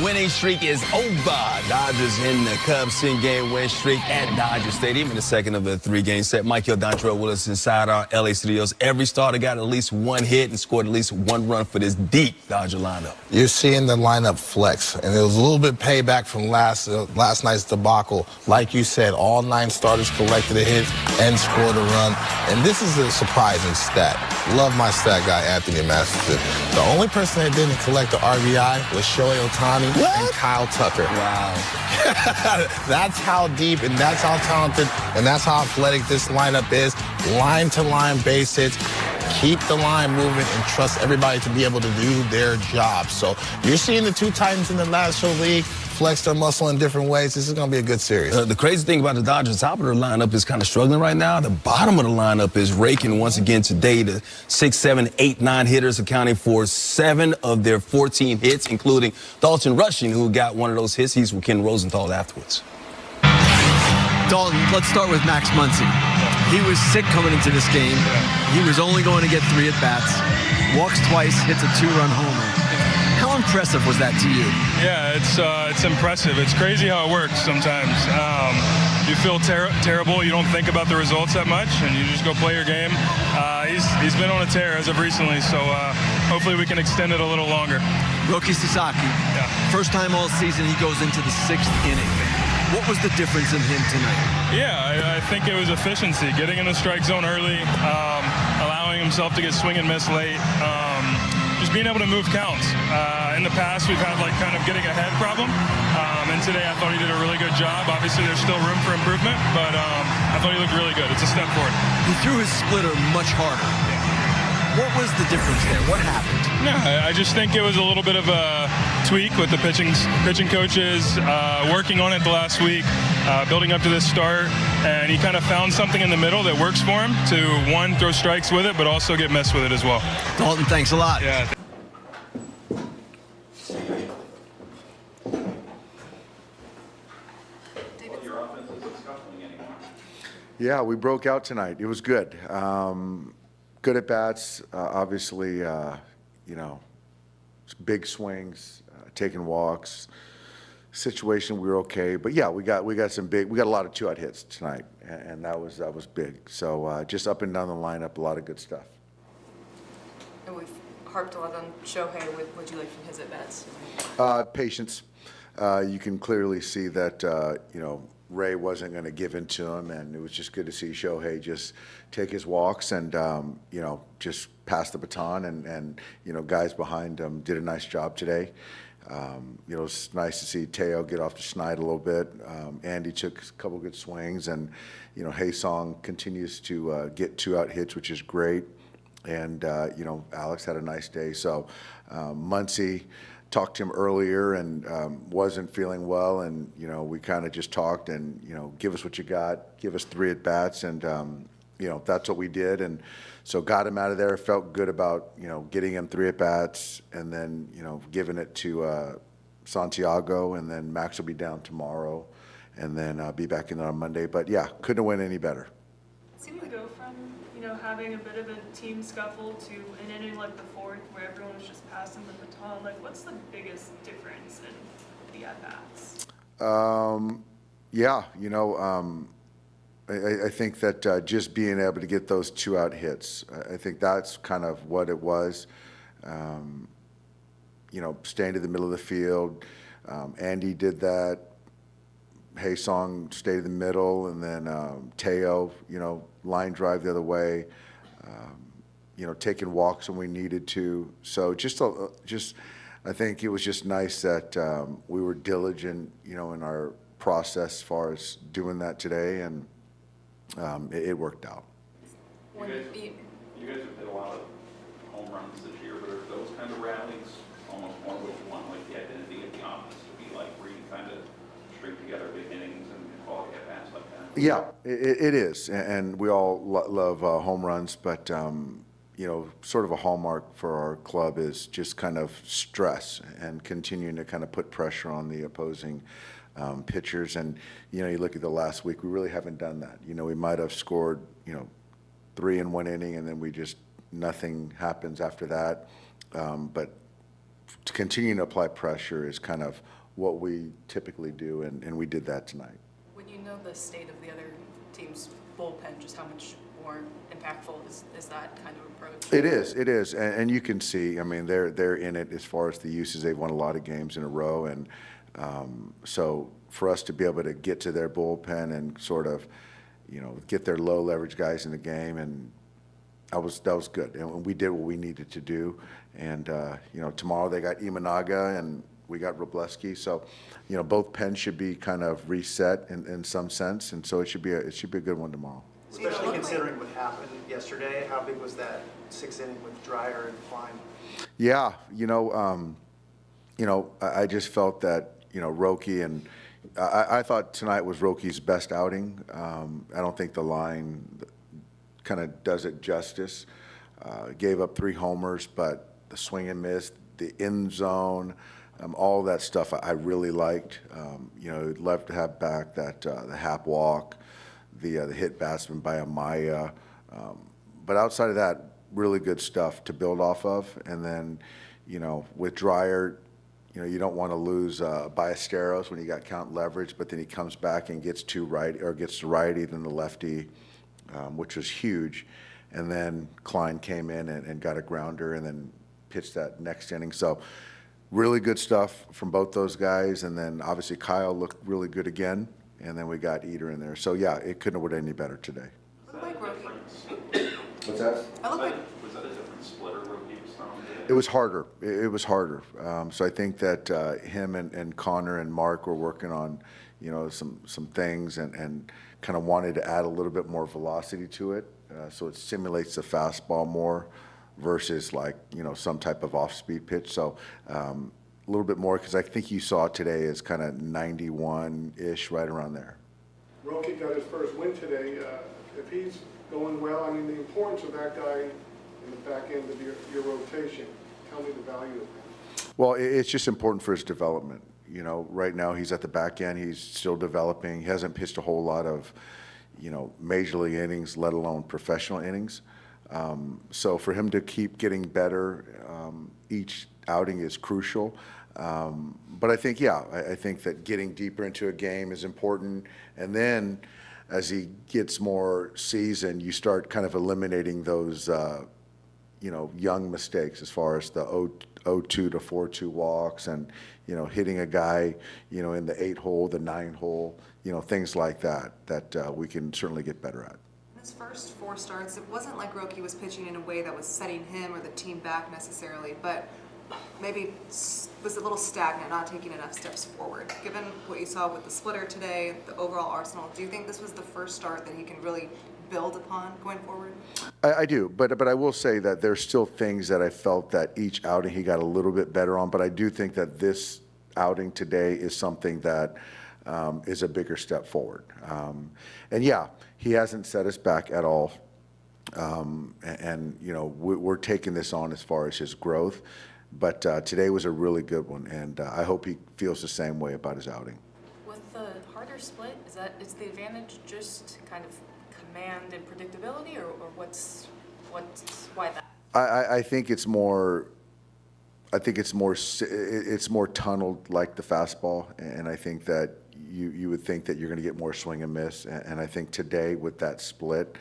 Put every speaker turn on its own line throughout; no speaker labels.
winning streak is over. Dodgers in the Cubs 10-game win streak at Dodger Stadium in the second of a 3-game set. Mike Hill, Dontrell Willis inside our LA studios. Every starter got at least one hit and scored at least one run for this deep Dodger lineup.
You're seeing the lineup flex, and it was a little bit payback from last night's debacle. Like you said, all 9 starters collected a hit and scored a run, and this is a surprising stat. Love my stat guy, Anthony Masterson. The only person that didn't collect the RBI was Shohei Ohtani and Kyle Tucker.
Wow.
That's how deep and that's how talented and that's how athletic this lineup is. Line-to-line base hits. Keep the line moving and trust everybody to be able to do their job. So you're seeing the 2 Titans in the National League flex their muscle in different ways. This is going to be a good series.
The crazy thing about the Dodgers, top of their lineup is kind of struggling right now. The bottom of the lineup is raking once again today. The 6, 7, 8, 9 hitters accounting for 7 of their 14 hits, including Dalton Rushing, who got one of those hits. He's with Ken Rosenthal afterwards.
Dalton, let's start with Max Muncy. He was sick coming into this game. He was only going to get 3 at-bats. Walks twice, hits a 2-run homer. How impressive was that to you?
Yeah, it's impressive. It's crazy how it works sometimes. You feel terrible. You don't think about the results that much, and you just go play your game. He's been on a tear as of recently, so hopefully we can extend it a little longer.
Roki Sasaki, first time all season he goes into the 6th inning. What was the difference in him tonight?
Yeah, I think it was efficiency, getting in the strike zone early, allowing himself to get swing and miss late, just being able to move counts. In the past, we've had like kind of getting ahead problem, and today I thought he did a really good job. Obviously, there's still room for improvement, but I thought he looked really good. It's a step forward.
He threw his splitter much harder. What was the difference there? What happened?
Yeah, I just think it was a little bit of a tweak with the pitching coaches working on it the last week, building up to this start, and he kind of found something in the middle that works for him to, one, throw strikes with it, but also get missed with it as well.
Dalton, thanks a lot.
Yeah.
Yeah, we broke out tonight. It was good. Good at bats, obviously, you know, big swings, taking walks. Situation we were okay, but yeah, we got a lot of 2-out hits tonight, and that was big. So just up and down the lineup, a lot of good stuff.
And we've harped a lot on Shohei. What'd you like from his at bats?
Patience. You can clearly see that you know, Ray wasn't going to give in to him, and it was just good to see Shohei just take his walks and you know, just pass the baton, and you know, guys behind him did a nice job today. You know, it's nice to see Teo get off the schneid a little bit. Andy took a couple good swings, and you know, Hae-Song continues to get 2-out hits, which is great. And you know, Alex had a nice day. So Muncy, talked to him earlier and wasn't feeling well, and you know, we kind of just talked and, you know, give us what you got, give us 3 at bats, and you know, that's what we did. And so got him out of there, felt good about, you know, getting him 3 at bats, and then, you know, giving it to Santiago, and then Max will be down tomorrow, and then be back in there on Monday. But yeah, couldn't have went any better.
It seemed to go from, you know, having a bit of a team scuffle to an inning like the 4th where everyone was just passing the baton. Like, what's the biggest difference in the at-bats?
Yeah, you know, I think that just being able to get those 2-out hits, I think that's kind of what it was. You know, staying to the middle of the field. Andy did that. Hae-Song stayed in the middle, and then Teo, you know, line drive the other way. You know, taking walks when we needed to. So just I think it was just nice that we were diligent, you know, in our process as far as doing that today, and it worked out.
You guys have hit a lot of home runs this year, but are those kind of rallies almost more what you want, like the identity of the offense to be like, where you kind of string together big innings and quality at bats like that?
Yeah, it is, and we all love home runs, but you know, sort of a hallmark for our club is just kind of stress and continuing to kind of put pressure on the opposing pitchers. And, you know, you look at the last week, we really haven't done that. You know, we might have scored, you know, 3 in 1 inning, and then we just, nothing happens after that. But to continue to apply pressure is kind of what we typically do, and we did that tonight.
When you know the state of the other team's bullpen, just how much more impactful is that kind of approach?
It is, and you can see. I mean, they're in it as far as the uses. They've won a lot of games in a row, and so for us to be able to get to their bullpen and sort of, get their low leverage guys in the game, and that was good. And we did what we needed to do. And tomorrow they got Imanaga and we got Robleski, so both pens should be kind of reset in some sense, and so it should be a good one tomorrow.
Especially considering what happened yesterday, how big was that 6th inning with Dreyer and Klein?
Yeah, I just felt that Roki, and I thought tonight was Roki's best outing. I don't think the line kind of does it justice. Gave up 3 homers, but the swing and miss, the end zone, all that stuff I really liked. Love to have back that the hap walk, the hit batsman by Amaya. But outside of that, really good stuff to build off of. And then, with Dreyer, you don't want to lose Ballesteros when you got count leverage, but then he comes back and gets to righty, then the lefty, which was huge. And then Klein came in and got a grounder and then pitched that next inning. So really good stuff from both those guys. And then obviously Kyle looked really good again. And then we got Eater in there. So yeah, it couldn't have been any better today. What's that?
Was that a different splitter rookie style?
It was harder. It was harder. So I think that him and Connor and Mark were working on, some things and kind of wanted to add a little bit more velocity to it, so it simulates the fastball more versus some type of off-speed pitch. So a little bit more, because I think you saw today is kind of 91-ish, right around there.
Roki got his first win today. If he's going well, I mean, the importance of that guy in the back end of your rotation, tell me the value of that.
Well, it's just important for his development. Right now he's at the back end. He's still developing. He hasn't pitched a whole lot of, major league innings, let alone professional innings. So for him to keep getting better, each outing is crucial. But I think, I think that getting deeper into a game is important. And then as he gets more seasoned, you start kind of eliminating those, young mistakes as far as the 0-2 to 4-2 walks and, hitting a guy, in the 8 hole, the 9 hole, things like that we can certainly get better at.
His first 4 starts, it wasn't like Roki was pitching in a way that was setting him or the team back necessarily, but maybe was a little stagnant, not taking enough steps forward. Given what you saw with the splitter today, the overall arsenal, do you think this was the first start that he can really build upon going forward?
I do, but I will say that there's still things that I felt that each outing he got a little bit better on, but I do think that this outing today is something that is a bigger step forward. And yeah, he hasn't set us back at all. We're taking this on as far as his growth, but today was a really good one, and I hope he feels the same way about his outing.
With the harder split, is the advantage just kind of command and predictability, or why that?
I think it's more. It's more tunneled like the fastball, and I think that you would think that you're going to get more swing and miss, and I think today with that split,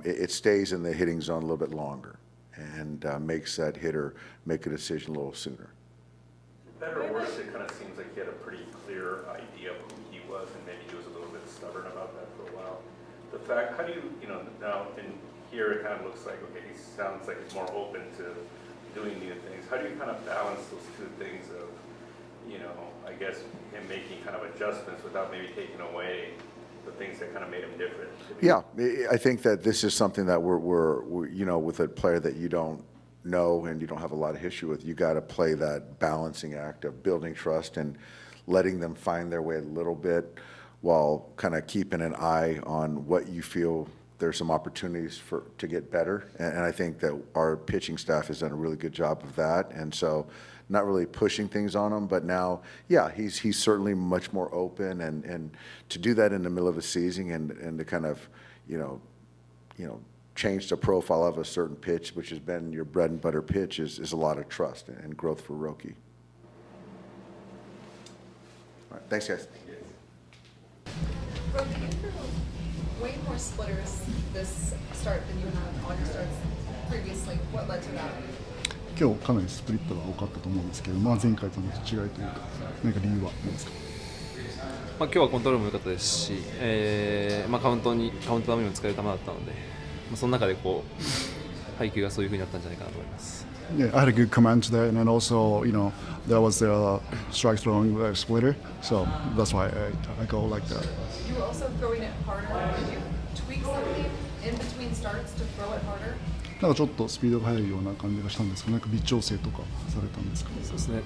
it stays in the hitting zone a little bit longer and makes that hitter make a decision a little sooner.
Better or worse, it kind of seems like he had a pretty clear idea of who he was, and maybe he was a little bit stubborn about that for a while. The fact, how do you now in here it kind of looks like, okay, he sounds like he's more open to doing new things. How do you kind of balance those two things of, I guess him making kind of adjustments without maybe taking away the things that kind of made him different?
Yeah, I think that this is something that we're with a player that you don't know and you don't have a lot of history with, you got to play that balancing act of building trust and letting them find their way a little bit while kind of keeping an eye on what you feel there's some opportunities to get better. And I think that our pitching staff has done a really good job of that. And so not really pushing things on him, but now, yeah, he's certainly much more open, and to do that in the middle of a season and to kind of, change the profile of a certain pitch, which has been your bread and butter pitch, is a lot of trust and growth for Roki. All right, thanks, guys.
Bro, you threw way more splitters this start than you have on your starts previously. What led to that?
今日かなりスプリットが多かったと思うんですけど、前回との違いというか、何か理由はありますか？
今日はコントロールも良かったですし、カウント球にも使える球だったので、その中で配球がそういう風になったんじゃないかなと思います。
Yeah, I had a good command today, and then also, there was the strike throwing splitter, so that's why I go like that.
You were also throwing it harder. Did you tweak something in between starts to throw it harder?
なんかちょっとスピードが速いような感じがしたんですけど、なんか微調整とかされたんですか？
そうですね。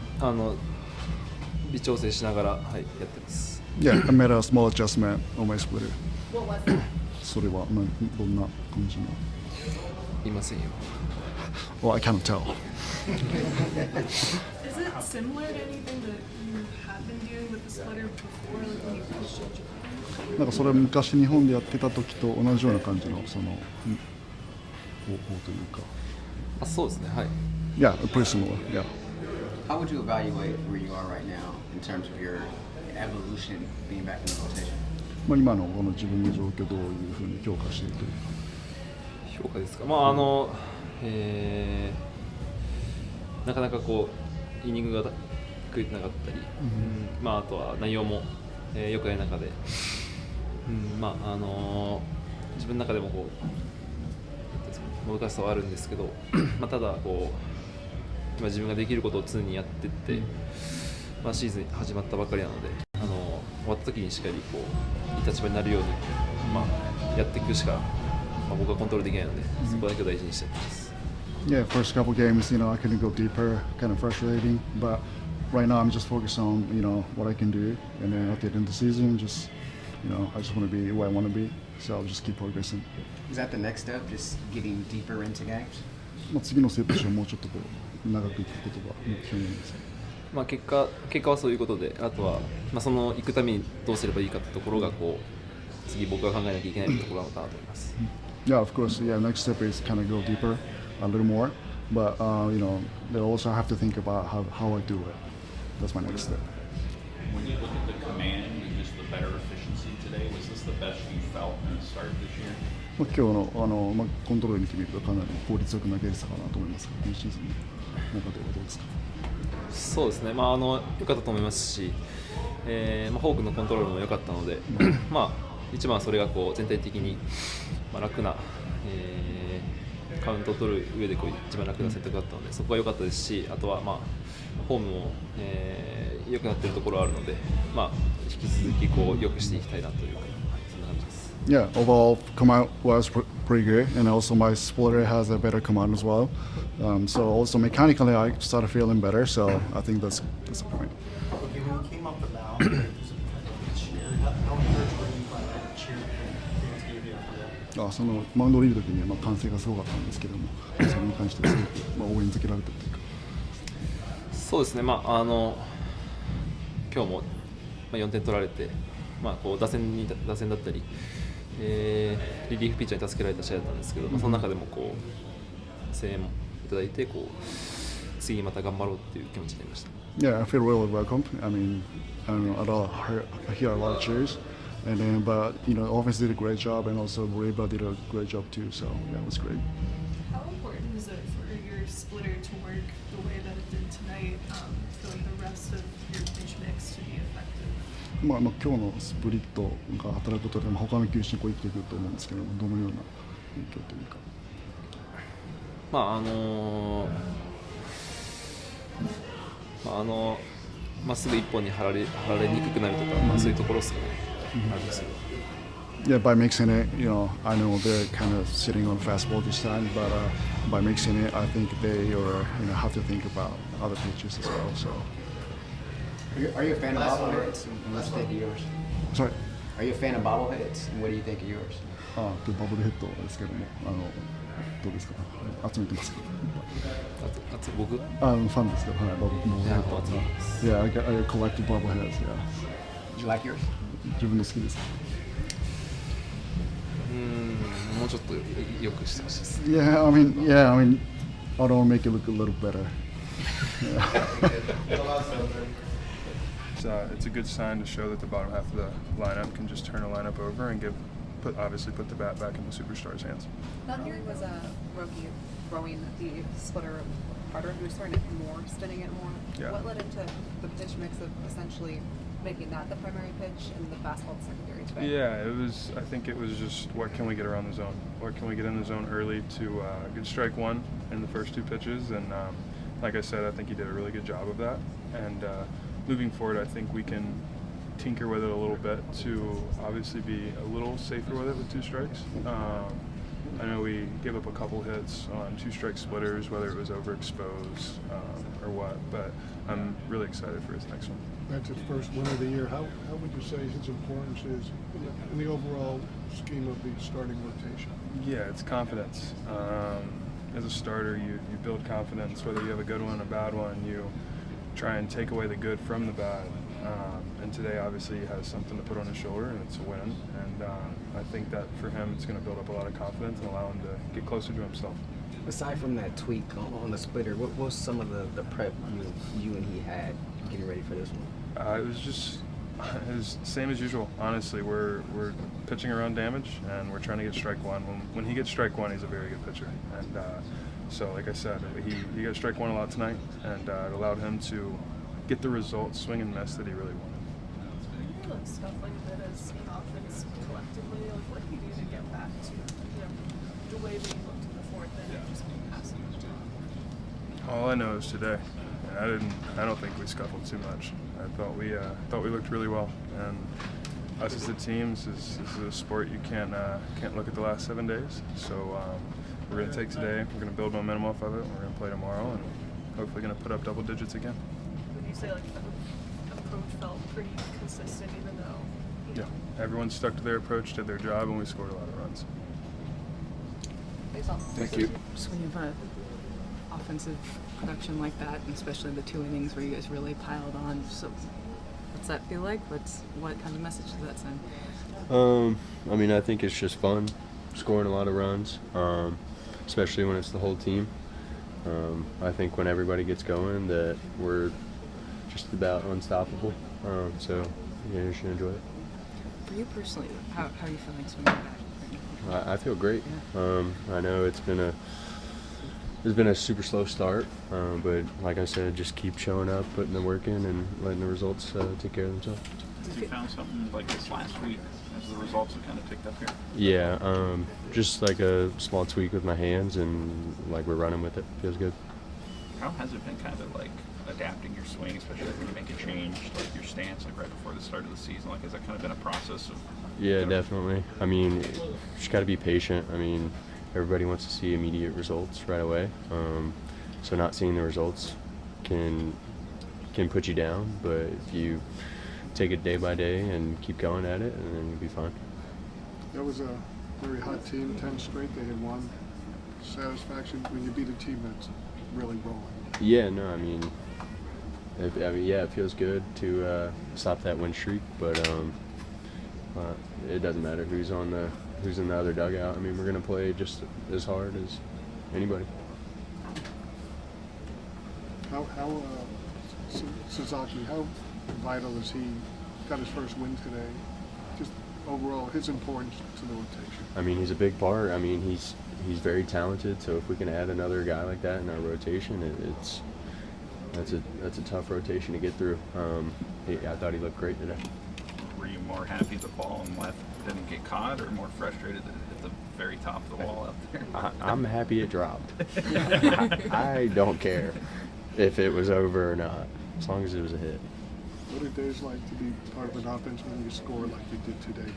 微調整しながら、やってます。
Yeah, I made a small adjustment on my splitter.
What was that?
それはどんな感じの？
いませんよ。
Well, I can't tell.
Is it similar to anything that you have been doing with the splitter before, like when you pitched in Japan?
なんかそれは昔日本でやってた時と同じような感じのその方法というか。
そうですね。はい。
Yeah, pretty similar. Yeah.
How would you evaluate where you are right now in terms of your evolution being back in the rotation?
今のこの自分の状況どういうふうに評価しているというか。
評価ですか。なかなかイニングが食えてなかったり、あとは内容も良くない中で、自分の中でももどかしさはあるんですけど、ただ今自分ができることを常にやっていって、シーズン始まったばかりなので、終わった時にしっかりいい立場になるように、やっていくしか、僕はコントロールできないので、そこだけを大事にしています。
Yeah, first couple games, I couldn't go deeper, kind of frustrating. But right now, I'm just focused on, what I can do. And then at the end of the season, just, I just want to be where I want to be. So I'll just keep progressing.
Is that the next step, just getting deeper into games?
次のステップとしてはもうちょっと長くいくことが目標なんです。
結果はそういうことで、あとは、その行くためにどうすればいいかってところが次僕が考えなきゃいけないところなのかなと思います。
Yeah, of course. Yeah, next step is kind of go deeper, a little more. But they also have to think about how I do it. That's my next step.
When you look at the command and just the better efficiency today, was this the best you felt in the start this year?
今日のコントロール見てみるとかなり効率よく投げれてたかなと思いますが、今シーズンの中ではどうですか？
そうですね。良かったと思いますし、フォークのコントロールも良かったので、一番はそれが全体的に楽な、カウントを取る上で一番楽な選択だったので、そこが良かったですし、あとはフォームも良くなっているところがあるので、引き続き良くしていきたいなというか、そんな感じです。
Yeah, overall command was pretty good, and also my splitter has a better command as well. So also mechanically, I started feeling better. So I think that's the point.
Okay, when you came off the mound, there was a cheer. How encouraged were you by that cheer fans gave you after that?
そのマウンドを降りるときに歓声がすごかったんですけども、それに関してすごく応援づけられたというか。
そうですね。今日も4点取られて、打線だったり、リリーフピッチャーに助けられた試合だったんですけど、その中でも声援もいただいて、次また頑張ろうっていう気持ちになりました。
Yeah, I feel really welcome. I mean, I hear a lot of cheers, and then but offense did a great job, and also Reba did a great job too. So yeah, it was great.
How important is it for your splitter to work the way that it did tonight for the rest of your pitch mix to be effective?
今日のスプリットが働くことで他の球種に生きてくると思うんですけども、どのような影響というか。
まっすぐ一本に張られにくくなるとか、そういうところですかね。あるんですよ。
Yeah, by mixing it, I know they're kind of sitting on fastball this time, but by mixing it, I think they have to think about other pitches as well. So.
Are you a fan of bobbleheads? And what's the yours?
Sorry.
Are you a fan of bobbleheads? And what do you think of yours?
バブルヘッドですけども、どうですか？集めてますか？
僕？
ファンですけど、バブルヘッド。Yeah, I collect bobbleheads. Yeah.
Do you like yours?
自分の好きです。
もうちょっと良くしてほしいです。
Yeah, I mean, I don't make it look a little better.
it's a good sign to show that the bottom half of the lineup can just turn a lineup over and obviously put the bat back in the superstars' hands.
Not here was a rookie throwing the splitter harder. He was throwing it more, spinning it more.
Yeah.
What led into the pitch mix of essentially making that the primary pitch and the fastball the secondary today?
Yeah, I think it was just what can we get around the zone? What can we get in the zone early to get strike one in the first 2 pitches? And like I said, I think he did a really good job of that. And moving forward, I think we can tinker with it a little bit to obviously be a little safer with it with 2 strikes. I know we gave up a couple hits on 2-strike splitters, whether it was overexposed or what, but I'm really excited for his next one.
That's his first win of the year. How would you say his importance is in the overall scheme of the starting rotation?
Yeah, it's confidence. As a starter, you build confidence, whether you have a good one or a bad one, you try and take away the good from the bad. And today, obviously, he has something to put on his shoulder, and it's a win. And I think that for him, it's going to build up a lot of confidence and allow him to get closer to himself.
Aside from that tweak on the splitter, what was some of the prep you and he had getting ready for this one?
It was same as usual. Honestly, we're pitching around damage, and we're trying to get strike one. When he gets strike one, he's a very good pitcher. And so, like I said, he got strike one a lot tonight, and it allowed him to get the results, swing and miss that he really wanted.
You look scuffling a bit as an offense collectively. Like, what do you do to get back to the way that you looked in the fourth and just being passive?
All I know is today. I don't think we scuffled too much. I thought we looked really well. And us as a team, this is a sport you can't look at the last 7 days. So we're going to take today. We're going to build momentum off of it. We're going to play tomorrow, and hopefully going to put up double digits again.
Would you say like the approach felt pretty consistent, even though?
Yeah, everyone stuck to their approach, did their job, and we scored a lot of runs.
Thank
you.
Just when you have offensive production like that, and especially the 2 innings where you guys really piled on, so what's that feel like? What kind of message does that send?
I mean, I think it's just fun, scoring a lot of runs, especially when it's the whole team. I think when everybody gets going that we're just about unstoppable. So, yeah, you should enjoy it.
For you personally, how are you feeling swinging back?
I feel great.
Yeah.
I know it's been a super slow start, but like I said, just keep showing up, putting the work in, and letting the results take care of themselves.
Have you found something like this last week as the results have kind of picked up here?
Yeah, just like a small tweak with my hands, and like we're running with it. Feels good.
How has it been kind of like adapting your swing, especially when you make a change, like your stance, like right before the start of the season? Like, has that kind of been a process of?
Yeah, definitely. I mean, just got to be patient. I mean, everybody wants to see immediate results right away. So not seeing the results can put you down, but if you take it day by day and keep going at it, and then you'll be fine.
That was a very hot team, 10 straight. They had won. Satisfaction when you beat a team that's really rolling.
Yeah, no, I mean, yeah, it feels good to stop that win streak, but it doesn't matter who's in the other dugout. I mean, we're gonna play just as hard as anybody.
How Suzuki, how vital is he? Got his first win today. Just overall, his importance to the rotation.
I mean, he's a big part. I mean, he's very talented. So if we can add another guy like that in our rotation, that's a tough rotation to get through. I thought he looked great today.
Were you more happy the ball in left didn't get caught, or more frustrated that it hit the very top of the wall out there?
I'm happy it dropped. I don't care if it was over or not, as long as it was a hit.
What are days like to be part of an offense when you score like you did today,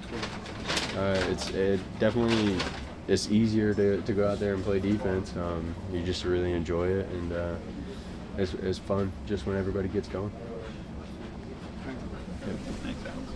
12?
It's easier to go out there and play defense. You just really enjoy it, and it's fun just when everybody gets going.
Thank you.
Thanks, Alex.